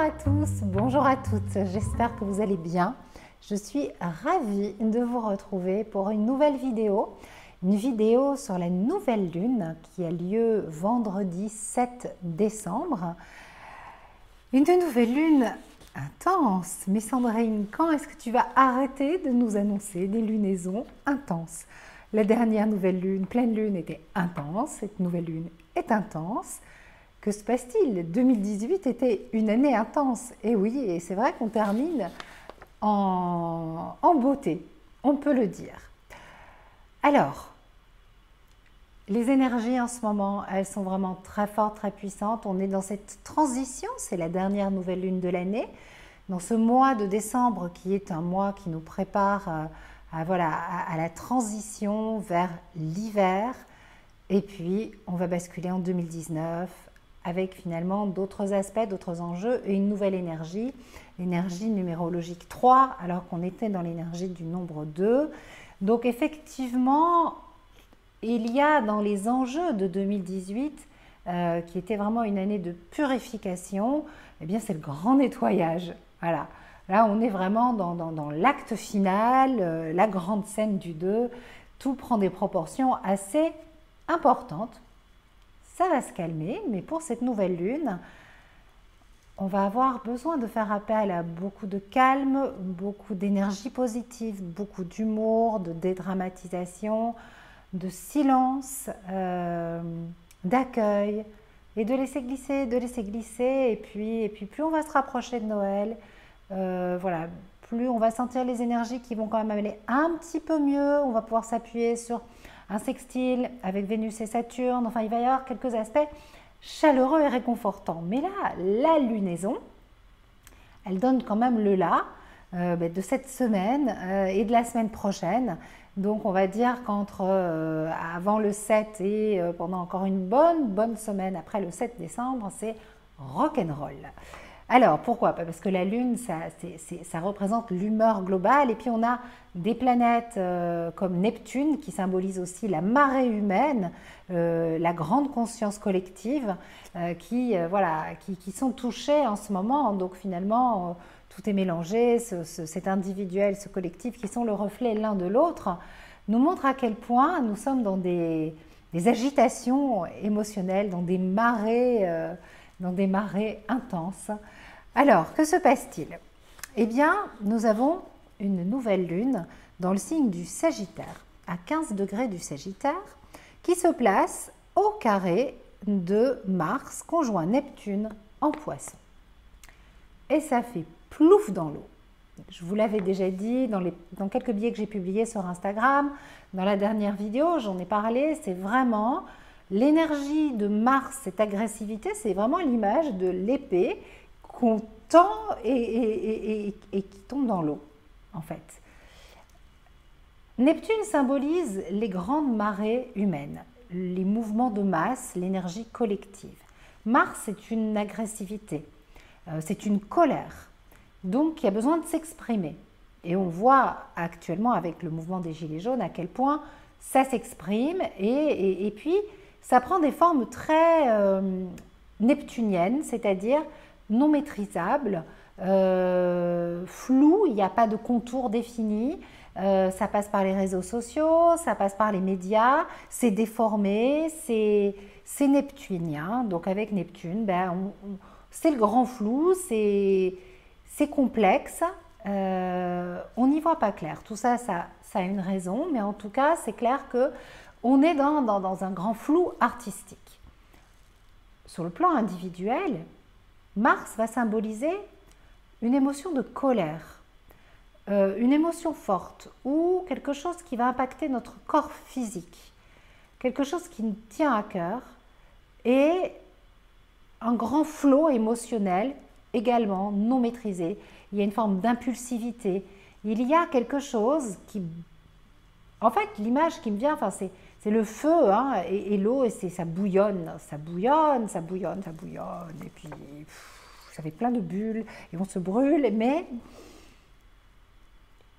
à tous, bonjour à toutes, j'espère que vous allez bien. Je suis ravie de vous retrouver pour une nouvelle vidéo. Une vidéo sur la nouvelle lune qui a lieu vendredi 7 décembre. Une nouvelle lune intense. Mais Sandrine, quand est-ce que tu vas arrêter de nous annoncer des lunaisons intenses? La dernière nouvelle lune, pleine lune, était intense. Cette nouvelle lune est intense. Que se passe-t-il? 2018 était une année intense. Et oui, et c'est vrai qu'on termine en beauté, on peut le dire. Alors, les énergies en ce moment, elles sont vraiment très fortes, très puissantes. On est dans cette transition, c'est la dernière nouvelle lune de l'année. Dans ce mois de décembre qui est un mois qui nous prépare à la transition vers l'hiver. Et puis, on va basculer en 2019 avec finalement d'autres aspects, d'autres enjeux et une nouvelle énergie, l'énergie numérologique 3, alors qu'on était dans l'énergie du nombre 2. Donc effectivement, il y a dans les enjeux de 2018, qui était vraiment une année de purification, eh bien c'est le grand nettoyage. Voilà. Là, on est vraiment dans l'acte final, la grande scène du 2. Tout prend des proportions assez importantes. Ça va se calmer, mais pour cette nouvelle lune, on va avoir besoin de faire appel à beaucoup de calme, beaucoup d'énergie positive, beaucoup d'humour, de dédramatisation, de silence, d'accueil, et de laisser glisser, et puis plus on va se rapprocher de Noël, voilà, plus on va sentir les énergies qui vont quand même aller un petit peu mieux, on va pouvoir s'appuyer sur un sextile avec Vénus et Saturne, enfin il va y avoir quelques aspects chaleureux et réconfortants. Mais là, la lunaison, elle donne quand même le là de cette semaine et de la semaine prochaine. Donc on va dire qu'entre avant le 7 et pendant encore une bonne semaine après le 7 décembre, c'est rock'n'roll. Alors, pourquoi? Parce que la Lune, ça représente l'humeur globale. Et puis, on a des planètes comme Neptune, qui symbolise aussi la marée humaine, la grande conscience collective, qui sont touchées en ce moment. Donc, finalement, tout est mélangé. Cet individuel, ce collectif, qui sont le reflet l'un de l'autre, nous montre à quel point nous sommes dans des agitations émotionnelles, dans des marées intenses. Alors, que se passe-t-il? Eh bien, nous avons une nouvelle lune dans le signe du Sagittaire, à 15 degrés du Sagittaire, qui se place au carré de Mars, conjoint Neptune en Poisson. Et ça fait plouf dans l'eau. Je vous l'avais déjà dit dans quelques billets que j'ai publiés sur Instagram, dans la dernière vidéo, j'en ai parlé, c'est vraiment l'énergie de Mars, cette agressivité, c'est vraiment l'image de l'épée qu'on tend et qui tombe dans l'eau, en fait. Neptune symbolise les grandes marées humaines, les mouvements de masse, l'énergie collective. Mars, c'est une agressivité, c'est une colère, donc il y a besoin de s'exprimer. Et on voit actuellement avec le mouvement des Gilets jaunes à quel point ça s'exprime et puis ça prend des formes très neptuniennes, c'est-à-dire non maîtrisables, floues, il n'y a pas de contour défini, ça passe par les réseaux sociaux, ça passe par les médias, c'est déformé, c'est neptunien. Donc avec Neptune, c'est le grand flou, c'est complexe, on n'y voit pas clair. Tout ça, ça a une raison, mais en tout cas, c'est clair qu'on est dans un grand flou artistique. Sur le plan individuel, Mars va symboliser une émotion de colère, une émotion forte ou quelque chose qui va impacter notre corps physique, quelque chose qui nous tient à cœur et un grand flot émotionnel également non maîtrisé. Il y a une forme d'impulsivité, il y a quelque chose qui... En fait, l'image qui me vient, c'est le feu et l'eau, et ça bouillonne, et puis ça fait plein de bulles, et on se brûle,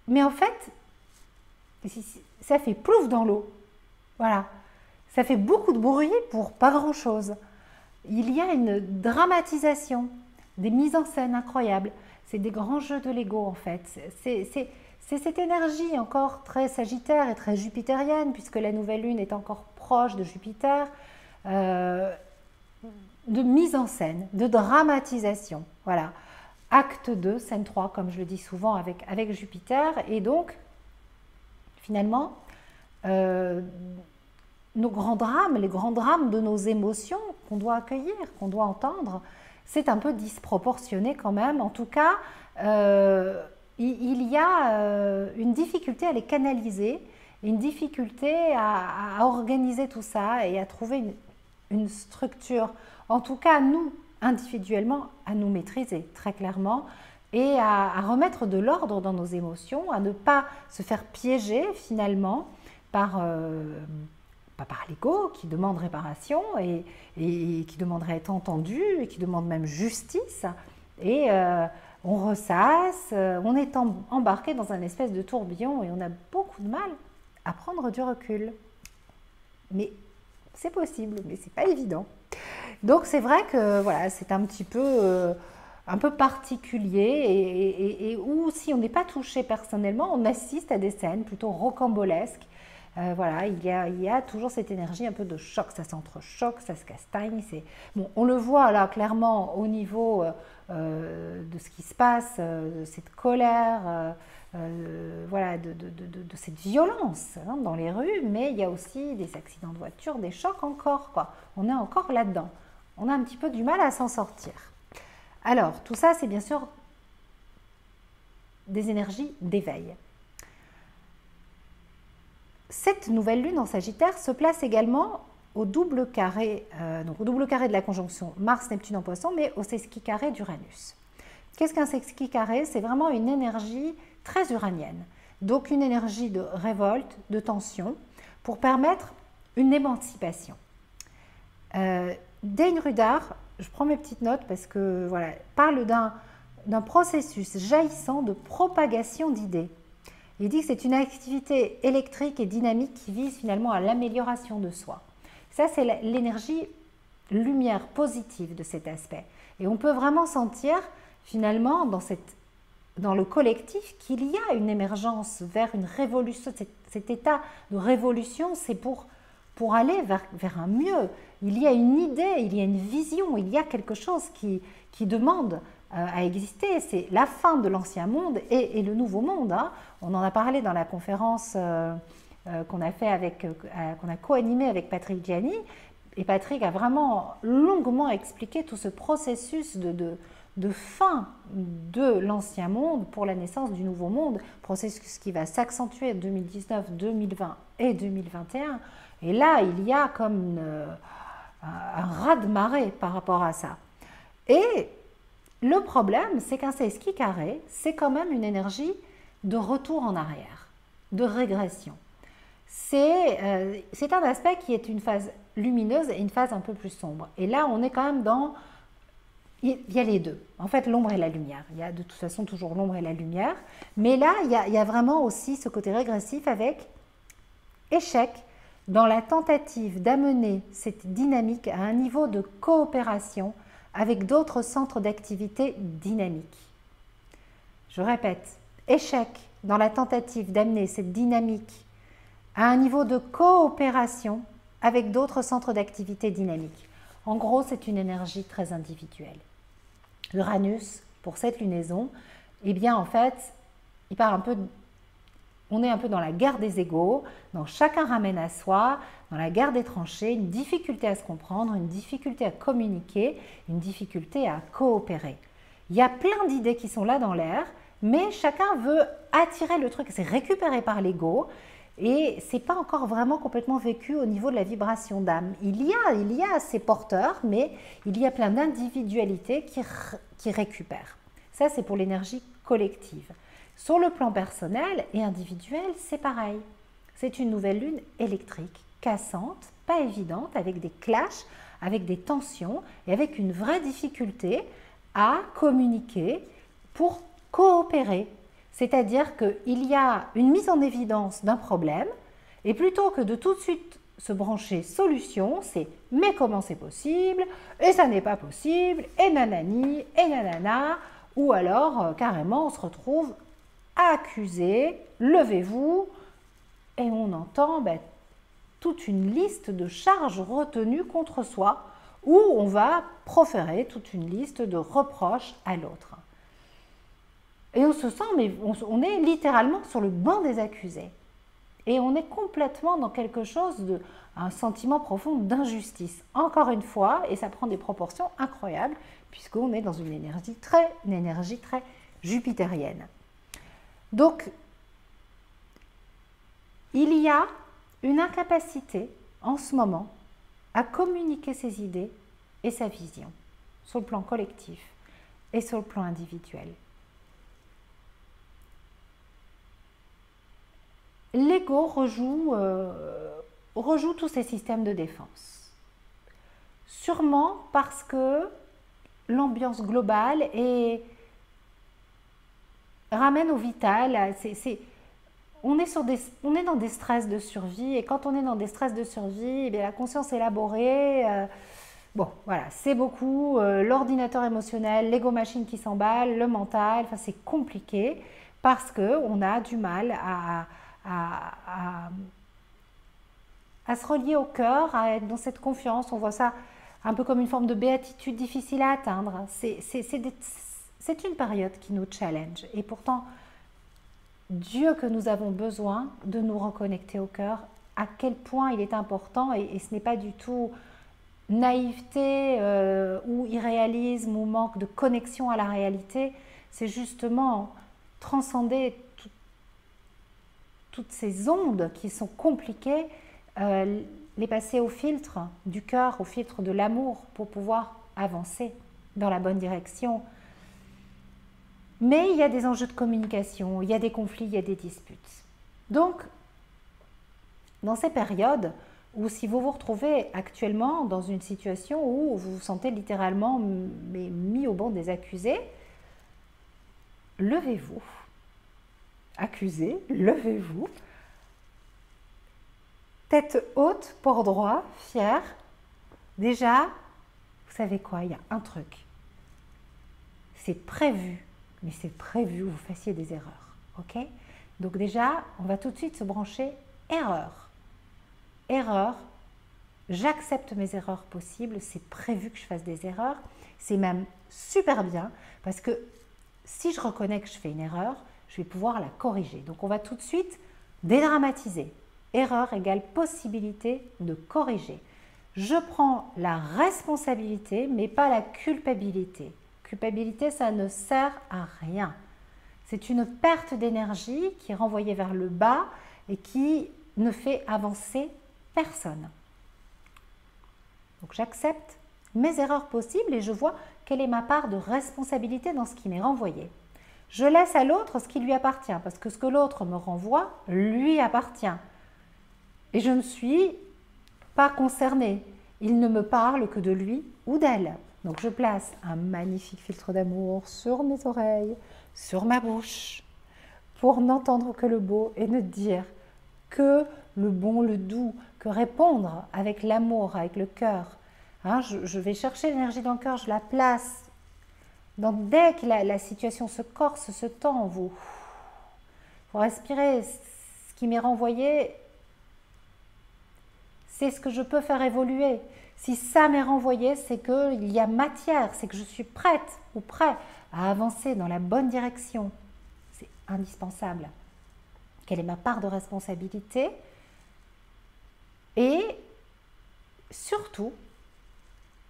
mais en fait, ça fait plouf dans l'eau, voilà, ça fait beaucoup de bruit pour pas grand-chose. Il y a une dramatisation, des mises en scène incroyables. C'est des grands jeux de Lego en fait. C'est cette énergie encore très sagittaire et très jupitérienne, puisque la nouvelle lune est encore proche de Jupiter, de mise en scène, de dramatisation. Voilà. Acte 2, scène 3, comme je le dis souvent avec Jupiter. Et donc, finalement, nos grands drames, les grands drames de nos émotions qu'on doit accueillir, qu'on doit entendre, c'est un peu disproportionné quand même. En tout cas, il y a une difficulté à les canaliser, une difficulté à organiser tout ça et à trouver une structure, en tout cas nous, individuellement, à nous maîtriser très clairement et à remettre de l'ordre dans nos émotions, à ne pas se faire piéger finalement par l'ego qui demande réparation et qui demanderait à être entendu et qui demande même justice. Et on ressasse, on est embarqué dans un espèce de tourbillon et on a beaucoup de mal à prendre du recul. Mais c'est possible, mais c'est pas évident. Donc c'est vrai que voilà, c'est un petit peu particulier et où si on n'est pas touché personnellement, on assiste à des scènes plutôt rocambolesques. Voilà, il y a toujours cette énergie un peu de choc, ça s'entrechoque, ça se castagne. Bon, on le voit là clairement au niveau de ce qui se passe, de cette colère, voilà, de cette violence hein, dans les rues, mais il y a aussi des accidents de voiture, des chocs encore, quoi. On est encore là-dedans. On a un petit peu du mal à s'en sortir. Alors, tout ça, c'est bien sûr des énergies d'éveil. Cette nouvelle lune en Sagittaire se place également au double carré, donc au double carré de la conjonction Mars-Neptune en Poisson, mais au sexticarré d'Uranus. Qu'est-ce qu'un sexticarré? C'est vraiment une énergie très uranienne, donc une énergie de révolte, de tension, pour permettre une émancipation. Dane Rudar, je prends mes petites notes parce que voilà, parle d'un processus jaillissant de propagation d'idées. Il dit que c'est une activité électrique et dynamique qui vise finalement à l'amélioration de soi. Ça, c'est l'énergie lumière positive de cet aspect. Et on peut vraiment sentir finalement dans le collectif qu'il y a une émergence vers une révolution. Cet état de révolution, c'est pour aller vers un mieux. Il y a une idée, il y a une vision, il y a quelque chose qui demande à exister. C'est la fin de l'ancien monde et le nouveau monde. Hein. On en a parlé dans la conférence qu'on a co-animée avec Patrick Gianni. Et Patrick a vraiment longuement expliqué tout ce processus de fin de l'ancien monde pour la naissance du nouveau monde. Processus qui va s'accentuer en 2019, 2020 et 2021. Et là, il y a comme un raz-de-marée par rapport à ça. Et le problème, c'est qu'un sexticarré, c'est quand même une énergie de retour en arrière, de régression. C'est un aspect qui est une phase lumineuse et une phase un peu plus sombre. Et là, on est quand même dans... Il y a les deux. En fait, l'ombre et la lumière. Il y a de toute façon toujours l'ombre et la lumière. Mais là, il y a vraiment aussi ce côté régressif avec échec dans la tentative d'amener cette dynamique à un niveau de coopération avec d'autres centres d'activité dynamiques. Je répète, échec dans la tentative d'amener cette dynamique à un niveau de coopération avec d'autres centres d'activité dynamiques. En gros, c'est une énergie très individuelle. Uranus, pour cette lunaison, eh bien en fait, il part un peu... On est un peu dans la guerre des égaux, dans chacun ramène à soi, dans la guerre des tranchées, une difficulté à se comprendre, une difficulté à communiquer, une difficulté à coopérer. Il y a plein d'idées qui sont là dans l'air, mais chacun veut attirer le truc, c'est récupéré par l'ego et c'est pas encore vraiment complètement vécu au niveau de la vibration d'âme. Il y a ces porteurs, mais il y a plein d'individualités qui récupèrent. Ça, c'est pour l'énergie collective. Sur le plan personnel et individuel, c'est pareil. C'est une nouvelle lune électrique, cassante, pas évidente, avec des clashs, avec des tensions et avec une vraie difficulté à communiquer pour coopérer. C'est-à-dire qu'il y a une mise en évidence d'un problème et plutôt que de tout de suite se brancher solution, c'est mais comment c'est possible, et ça n'est pas possible, et nanani, et nanana, ou alors carrément on se retrouve accusé, levez-vous, et on entend toute une liste de charges retenues contre soi, où on va proférer toute une liste de reproches à l'autre. Et on se sent, mais on est littéralement sur le banc des accusés. Et on est complètement dans quelque chose un sentiment profond d'injustice. Encore une fois, et ça prend des proportions incroyables, puisqu'on est dans une énergie très jupitérienne. Donc, il y a une incapacité en ce moment à communiquer ses idées et sa vision sur le plan collectif et sur le plan individuel. L'ego rejoue tous ces systèmes de défense. Sûrement parce que l'ambiance globale ramène au vital. On est dans des stress de survie, et quand on est dans des stress de survie, la conscience élaborée, bon, voilà, c'est beaucoup l'ordinateur émotionnel, l'ego-machine qui s'emballe, le mental, enfin c'est compliqué parce qu'on a du mal à se relier au cœur, à être dans cette confiance. On voit ça un peu comme une forme de béatitude difficile à atteindre. C'est une période qui nous challenge, et pourtant, Dieu que nous avons besoin de nous reconnecter au cœur, à quel point il est important, et ce n'est pas du tout naïveté ou irréalisme ou manque de connexion à la réalité, c'est justement transcender toutes ces ondes qui sont compliquées, les passer au filtre du cœur, au filtre de l'amour pour pouvoir avancer dans la bonne direction. Mais il y a des enjeux de communication, il y a des conflits, il y a des disputes. Donc, dans ces périodes où si vous vous retrouvez actuellement dans une situation où vous vous sentez littéralement mis au banc des accusés, levez-vous. Accusés, levez-vous. Tête haute, port droit, fier. Déjà, vous savez quoi, il y a un truc. C'est prévu. Mais c'est prévu que vous fassiez des erreurs, ok? Donc déjà, on va tout de suite se brancher erreur. Erreur, j'accepte mes erreurs possibles, c'est prévu que je fasse des erreurs. C'est même super bien, parce que si je reconnais que je fais une erreur, je vais pouvoir la corriger. Donc on va tout de suite dédramatiser. Erreur égale possibilité de corriger. Je prends la responsabilité, mais pas la culpabilité. Culpabilité, ça ne sert à rien. C'est une perte d'énergie qui est renvoyée vers le bas et qui ne fait avancer personne. Donc j'accepte mes erreurs possibles et je vois quelle est ma part de responsabilité dans ce qui m'est renvoyé. Je laisse à l'autre ce qui lui appartient, parce que ce que l'autre me renvoie lui appartient. Et je ne suis pas concernée. Il ne me parle que de lui ou d'elle. Donc je place un magnifique filtre d'amour sur mes oreilles, sur ma bouche, pour n'entendre que le beau et ne dire que le bon, le doux, que répondre avec l'amour, avec le cœur. Hein, je vais chercher l'énergie dans le cœur, je la place. Donc dès que la situation se corse, se tend, vous respirez. Ce qui m'est renvoyé, c'est ce que je peux faire évoluer. Si ça m'est renvoyé, c'est qu'il y a matière, c'est que je suis prête ou prêt à avancer dans la bonne direction. C'est indispensable. Quelle est ma part de responsabilité? Et surtout,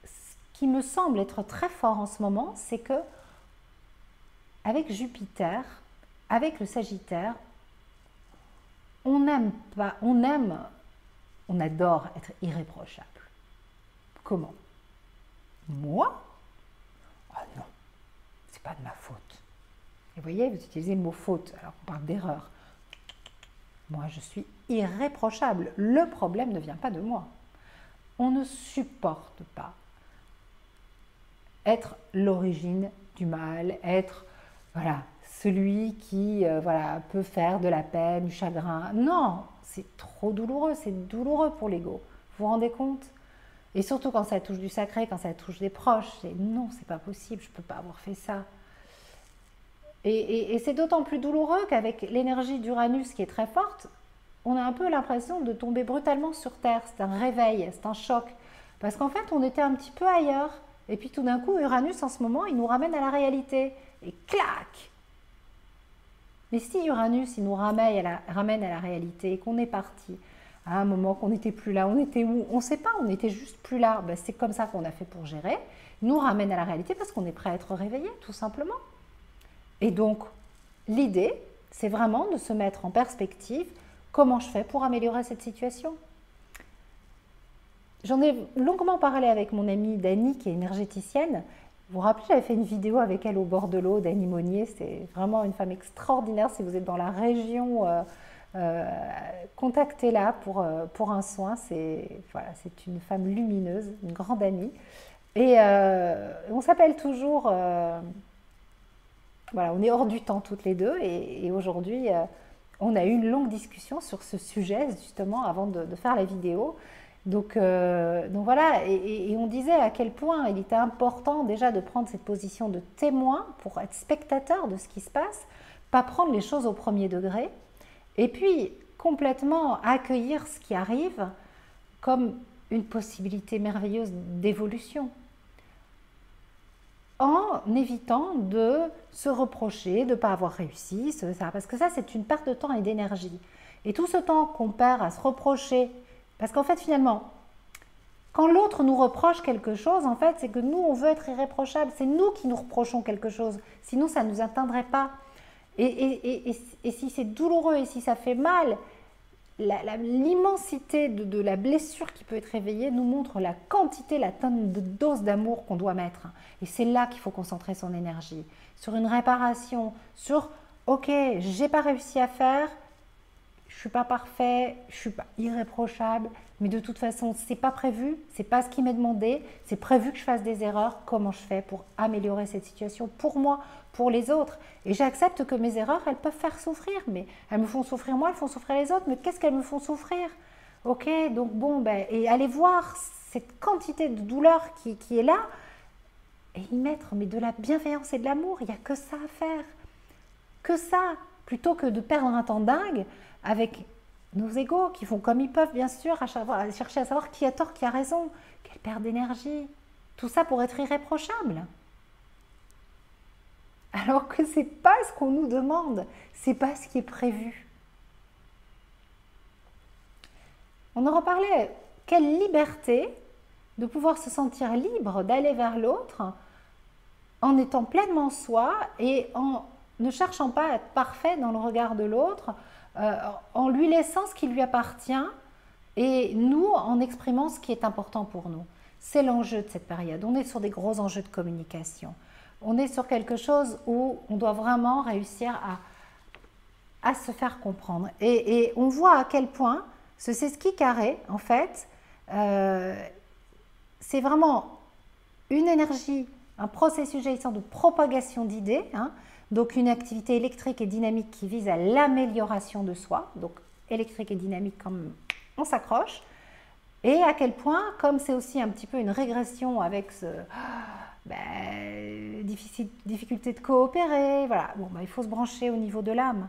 ce qui me semble être très fort en ce moment, c'est que avec Jupiter, avec le Sagittaire, on adore être irréprochable. Comment? Moi? Ah non, c'est pas de ma faute. Et vous voyez, vous utilisez le mot faute, alors on parle d'erreur. Moi, je suis irréprochable. Le problème ne vient pas de moi. On ne supporte pas être l'origine du mal, être celui qui peut faire de la peine, du chagrin. Non, c'est trop douloureux, c'est douloureux pour l'ego. Vous vous rendez compte? Et surtout quand ça touche du sacré, quand ça touche des proches, c'est non, c'est pas possible, je peux pas avoir fait ça. Et c'est d'autant plus douloureux qu'avec l'énergie d'Uranus qui est très forte, on a un peu l'impression de tomber brutalement sur Terre. C'est un réveil, c'est un choc. Parce qu'en fait, on était un petit peu ailleurs. Et puis tout d'un coup, Uranus, en ce moment, il nous ramène à la réalité. Et clac! Mais si Uranus, il nous ramène à la réalité et qu'on est parti à un moment qu'on n'était plus là, on était où? On ne sait pas, on n'était juste plus là. Ben, c'est comme ça qu'on a fait pour gérer. Il nous ramène à la réalité parce qu'on est prêt à être réveillé, tout simplement. Et donc, l'idée, c'est vraiment de se mettre en perspective comment je fais pour améliorer cette situation. J'en ai longuement parlé avec mon amie Dany, qui est énergéticienne. Vous vous rappelez, j'avais fait une vidéo avec elle au bord de l'eau, Dany Monnier. C'est vraiment une femme extraordinaire. Si vous êtes dans la région, contactez-la pour un soin. Voilà, c'est une femme lumineuse, une grande amie. Et on s'appelle toujours... voilà, on est hors du temps toutes les deux. Et aujourd'hui, on a eu une longue discussion sur ce sujet, justement, avant de faire la vidéo. Donc voilà, et on disait à quel point il était important déjà de prendre cette position de témoin pour être spectateur de ce qui se passe, pas prendre les choses au premier degré, et puis complètement accueillir ce qui arrive comme une possibilité merveilleuse d'évolution, en évitant de se reprocher de ne pas avoir réussi, parce que ça c'est une perte de temps et d'énergie. Et tout ce temps qu'on perd à se reprocher, parce qu'en fait, finalement, quand l'autre nous reproche quelque chose, en fait, c'est que nous, on veut être irréprochable. C'est nous qui nous reprochons quelque chose. Sinon, ça ne nous atteindrait pas. Et si c'est douloureux et si ça fait mal, l'immensité de la blessure qui peut être réveillée nous montre la quantité, la tonne de dose d'amour qu'on doit mettre. Et c'est là qu'il faut concentrer son énergie. Sur une réparation, sur « Ok, j'ai pas réussi à faire ». Je suis pas parfait, je suis pas irréprochable, mais de toute façon, c'est pas prévu, c'est pas ce qui m'est demandé, c'est prévu que je fasse des erreurs. Comment je fais pour améliorer cette situation pour moi, pour les autres? Et j'accepte que mes erreurs, elles peuvent faire souffrir, mais elles me font souffrir moi, elles font souffrir les autres, mais qu'est-ce qu'elles me font souffrir? Ok, donc bon, ben, et aller voir cette quantité de douleur qui est là, et y mettre mais de la bienveillance et de l'amour, il n'y a que ça à faire. Que ça, plutôt que de perdre un temps dingue avec nos égos qui font comme ils peuvent, bien sûr, à chercher à savoir qui a tort, qui a raison. Quelle perte d'énergie. Tout ça pour être irréprochable. Alors que ce n'est pas ce qu'on nous demande, ce n'est pas ce qui est prévu. On en reparlait. Quelle liberté de pouvoir se sentir libre d'aller vers l'autre en étant pleinement soi et en ne cherchant pas à être parfait dans le regard de l'autre, en lui laissant ce qui lui appartient et nous en exprimant ce qui est important pour nous. C'est l'enjeu de cette période. On est sur des gros enjeux de communication. On est sur quelque chose où on doit vraiment réussir à se faire comprendre. Et on voit à quel point ce sesqui carré, en fait, c'est vraiment une énergie, un processus jaillissant de propagation d'idées, hein, donc une activité électrique et dynamique qui vise à l'amélioration de soi, donc électrique et dynamique comme on s'accroche, et à quel point, comme c'est aussi un petit peu une régression avec ce difficulté de coopérer, voilà, bon, il faut se brancher au niveau de l'âme.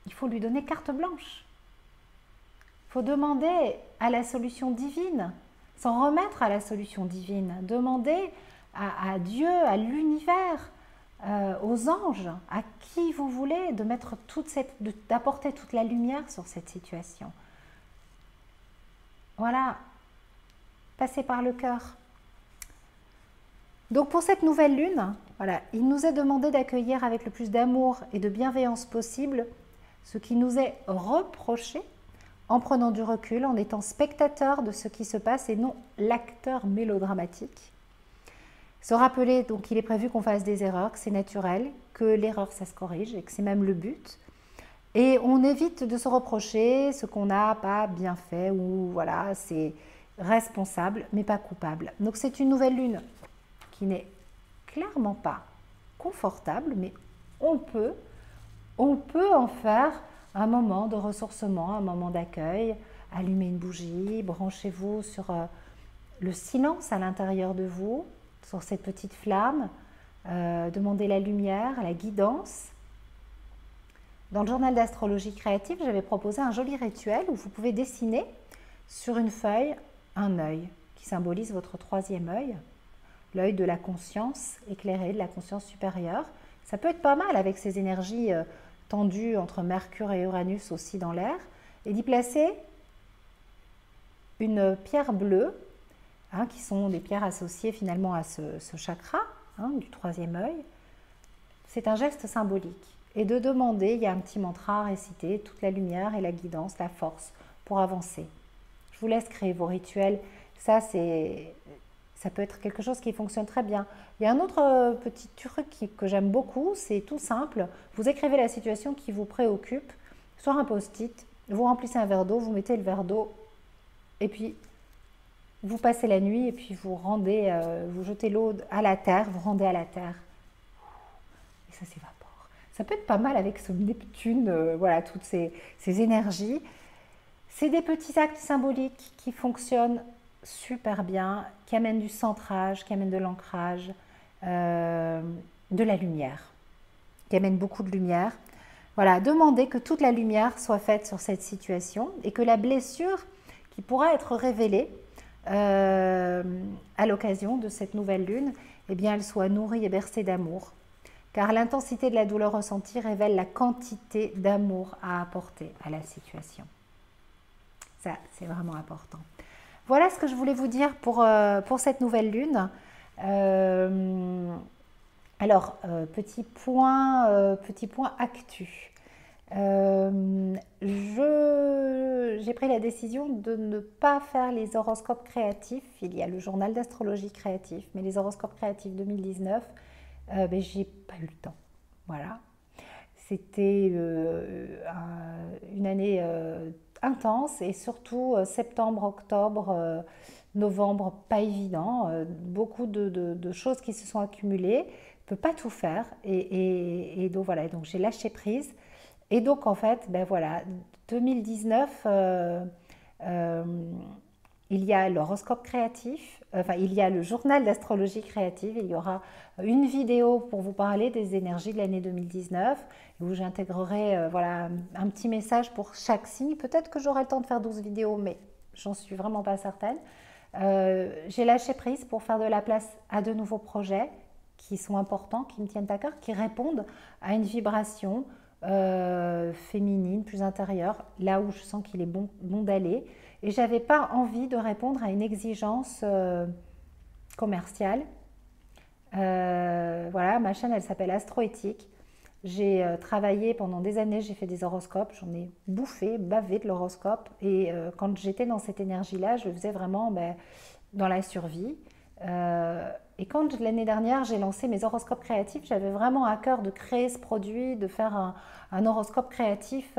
Il faut lui donner carte blanche. Il faut demander à la solution divine, s'en remettre à la solution divine, demander à Dieu, à l'univers, aux anges, à qui vous voulez, d'apporter toute la lumière sur cette situation. Voilà, passez par le cœur. Donc pour cette nouvelle lune, voilà, il nous est demandé d'accueillir avec le plus d'amour et de bienveillance possible ce qui nous est reproché, en prenant du recul, en étant spectateur de ce qui se passe et non l'acteur mélodramatique. Se rappeler donc qu'il est prévu qu'on fasse des erreurs, que c'est naturel, que l'erreur ça se corrige et que c'est même le but. Et on évite de se reprocher ce qu'on n'a pas bien fait ou voilà, c'est responsable mais pas coupable. Donc c'est une nouvelle lune qui n'est clairement pas confortable, mais on peut on peut en faire un moment de ressourcement, un moment d'accueil. Allumez une bougie, branchez-vous sur le silence à l'intérieur de vous, sur cette petite flamme. Demandez la lumière, la guidance. Dans le journal d'astrologie créative, j'avais proposé un joli rituel où vous pouvez dessiner sur une feuille un œil qui symbolise votre troisième œil, l'œil de la conscience éclairée, de la conscience supérieure. Ça peut être pas mal avec ces énergies tendues entre Mercure et Uranus aussi dans l'air, et d'y placer une pierre bleue, qui sont des pierres associées finalement à ce chakra du troisième œil. C'est un geste symbolique. Et de demander, il y a un petit mantra à réciter, toute la lumière et la guidance, la force pour avancer. Je vous laisse créer vos rituels. Ça peut être quelque chose qui fonctionne très bien. Il y a un autre petit truc que j'aime beaucoup, c'est tout simple. Vous écrivez la situation qui vous préoccupe sur un post-it, vous remplissez un verre d'eau, vous mettez le verre d'eau et puis vous passez la nuit et puis vous rendez, vous jetez l'eau à la terre, vous rendez à la terre. Et ça s'évapore. Ça peut être pas mal avec ce Neptune, voilà, toutes ces énergies. C'est des petits actes symboliques qui fonctionnent super bien, qui amènent du centrage, qui amènent de l'ancrage, de la lumière, qui amènent beaucoup de lumière. Voilà, demandez que toute la lumière soit faite sur cette situation et que la blessure qui pourra être révélée à l'occasion de cette nouvelle lune, eh bien, elle soit nourrie et bercée d'amour. Car l'intensité de la douleur ressentie révèle la quantité d'amour à apporter à la situation. Ça, c'est vraiment important. Voilà ce que je voulais vous dire pour cette nouvelle lune. Alors, petit point actu. J'ai pris la décision de ne pas faire les horoscopes créatifs. Il y a le journal d'astrologie créatif, mais les horoscopes créatifs 2019, j'ai pas eu le temps. Voilà. C'était une année intense et surtout septembre, octobre, novembre, pas évident. Beaucoup de choses qui se sont accumulées. Je ne peux pas tout faire et donc voilà. Donc j'ai lâché prise. Et donc en fait, 2019, il y a l'horoscope créatif, il y a le journal d'astrologie créative, il y aura une vidéo pour vous parler des énergies de l'année 2019, où j'intégrerai un petit message pour chaque signe. Peut-être que j'aurai le temps de faire 12 vidéos, mais j'en suis vraiment pas certaine. J'ai lâché prise pour faire de la place à de nouveaux projets qui sont importants, qui me tiennent à cœur, qui répondent à une vibration féminine, plus intérieure, là où je sens qu'il est bon d'aller. Et je n'avais pas envie de répondre à une exigence commerciale. Voilà, ma chaîne, elle s'appelle Astroéthique. J'ai travaillé pendant des années, j'ai fait des horoscopes, j'en ai bouffé, bavé de l'horoscope. Et quand j'étais dans cette énergie-là, je le faisais vraiment dans la survie. Et quand l'année dernière, j'ai lancé mes horoscopes créatifs, j'avais vraiment à cœur de créer ce produit, de faire un horoscope créatif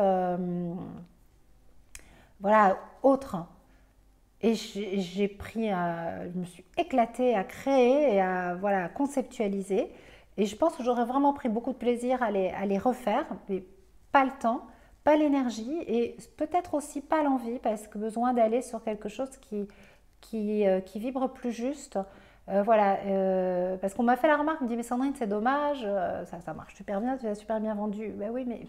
autre. Et je me suis éclatée à créer et à conceptualiser. Et je pense que j'aurais vraiment pris beaucoup de plaisir à les refaire, mais pas le temps, pas l'énergie et peut-être aussi pas l'envie, parce que besoin d'aller sur quelque chose qui vibre plus juste. Parce qu'on m'a fait la remarque, on me dit mais Sandrine, c'est dommage, ça marche super bien, tu as super bien vendu. Ben oui, mais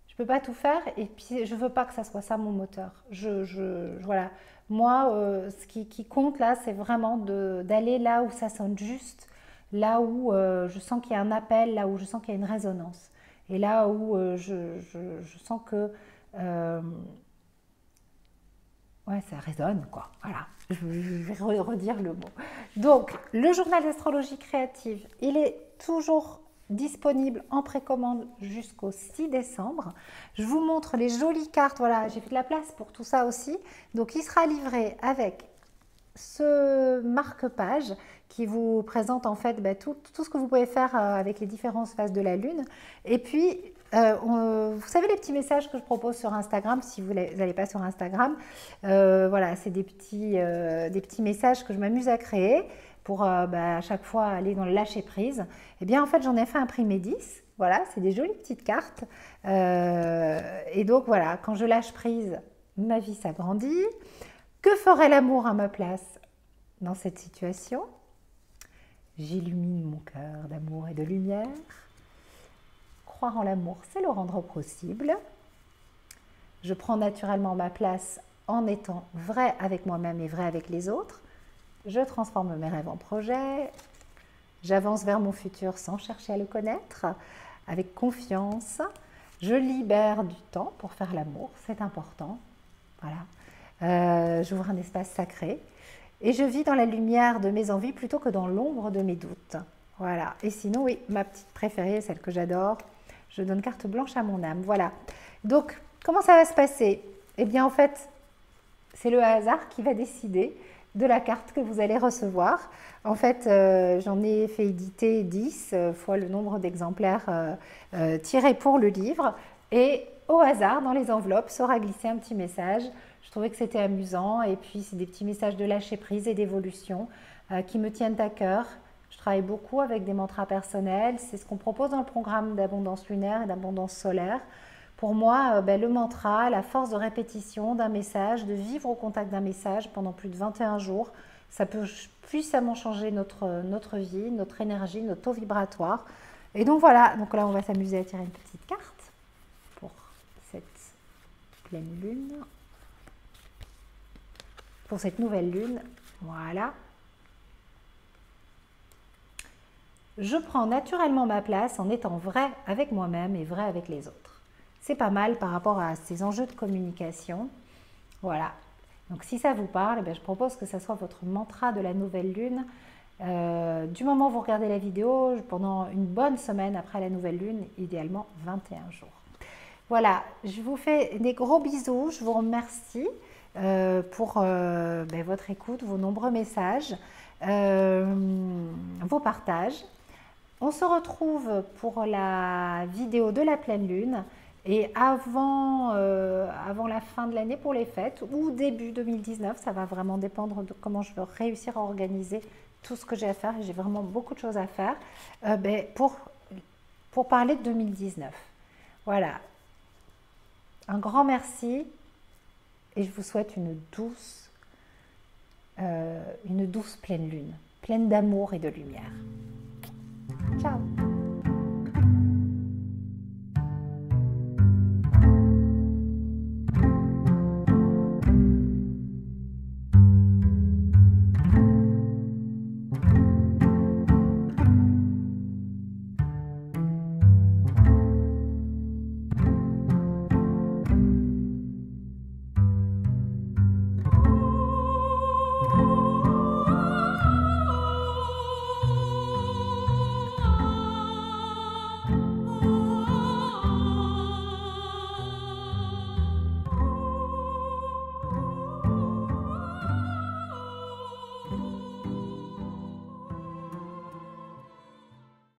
je peux pas tout faire et puis je veux pas que ça soit ça mon moteur. Voilà. Moi, ce qui compte là, c'est vraiment d'aller là où ça sonne juste, là où je sens qu'il y a un appel, là où je sens qu'il y a une résonance. Et là où je sens que ça résonne, quoi. Voilà, je vais redire le mot. Donc, le journal d'astrologie créative, il est toujours disponible en précommande jusqu'au 6 décembre. Je vous montre les jolies cartes. Voilà, j'ai fait de la place pour tout ça aussi. Donc, il sera livré avec ce marque-page qui vous présente en fait tout ce que vous pouvez faire avec les différentes phases de la Lune. Et puis, vous savez les petits messages que je propose sur Instagram, si vous n'allez pas sur Instagram, c'est des petits messages que je m'amuse à créer pour à chaque fois aller dans le lâcher prise. Et bien en fait j'en ai fait imprimer 10, Voilà, c'est des jolies petites cartes. Et donc voilà, quand je lâche prise, ma vie s'agrandit. Que ferait l'amour à ma place dans cette situation? J'illumine mon cœur d'amour et de lumière. Croire en l'amour, c'est le rendre possible. Je prends naturellement ma place en étant vrai avec moi-même et vrai avec les autres. Je transforme mes rêves en projets. J'avance vers mon futur sans chercher à le connaître, avec confiance. Je libère du temps pour faire l'amour, c'est important. Voilà. J'ouvre un espace sacré et je vis dans la lumière de mes envies plutôt que dans l'ombre de mes doutes. Voilà. Et sinon, oui, ma petite préférée, celle que j'adore, je donne carte blanche à mon âme. Voilà. Donc, comment ça va se passer? Eh bien, en fait, c'est le hasard qui va décider de la carte que vous allez recevoir. En fait, j'en ai fait éditer 10 fois le nombre d'exemplaires tirés pour le livre. Et au hasard, dans les enveloppes, sera glissé un petit message. Je trouvais que c'était amusant. Et puis, c'est des petits messages de lâcher prise et d'évolution qui me tiennent à cœur. Je travaille beaucoup avec des mantras personnels. C'est ce qu'on propose dans le programme d'abondance lunaire et d'abondance solaire. Pour moi, le mantra, la force de répétition d'un message, de vivre au contact d'un message pendant plus de 21 jours, ça peut puissamment changer notre vie, notre énergie, notre taux vibratoire. Et donc voilà, donc là on va s'amuser à tirer une petite carte pour cette pleine lune, pour cette nouvelle lune. Voilà. Je prends naturellement ma place en étant vrai avec moi-même et vrai avec les autres. C'est pas mal par rapport à ces enjeux de communication. Voilà. Donc si ça vous parle, je propose que ça soit votre mantra de la nouvelle lune. Du moment où vous regardez la vidéo, pendant une bonne semaine après la nouvelle lune, idéalement 21 jours. Voilà, je vous fais des gros bisous. Je vous remercie pour votre écoute, vos nombreux messages, vos partages. On se retrouve pour la vidéo de la pleine lune. Et avant la fin de l'année pour les fêtes ou début 2019, ça va vraiment dépendre de comment je vais réussir à organiser tout ce que j'ai à faire. Et j'ai vraiment beaucoup de choses à faire pour parler de 2019. Voilà. Un grand merci et je vous souhaite une douce pleine lune, pleine d'amour et de lumière. Ciao!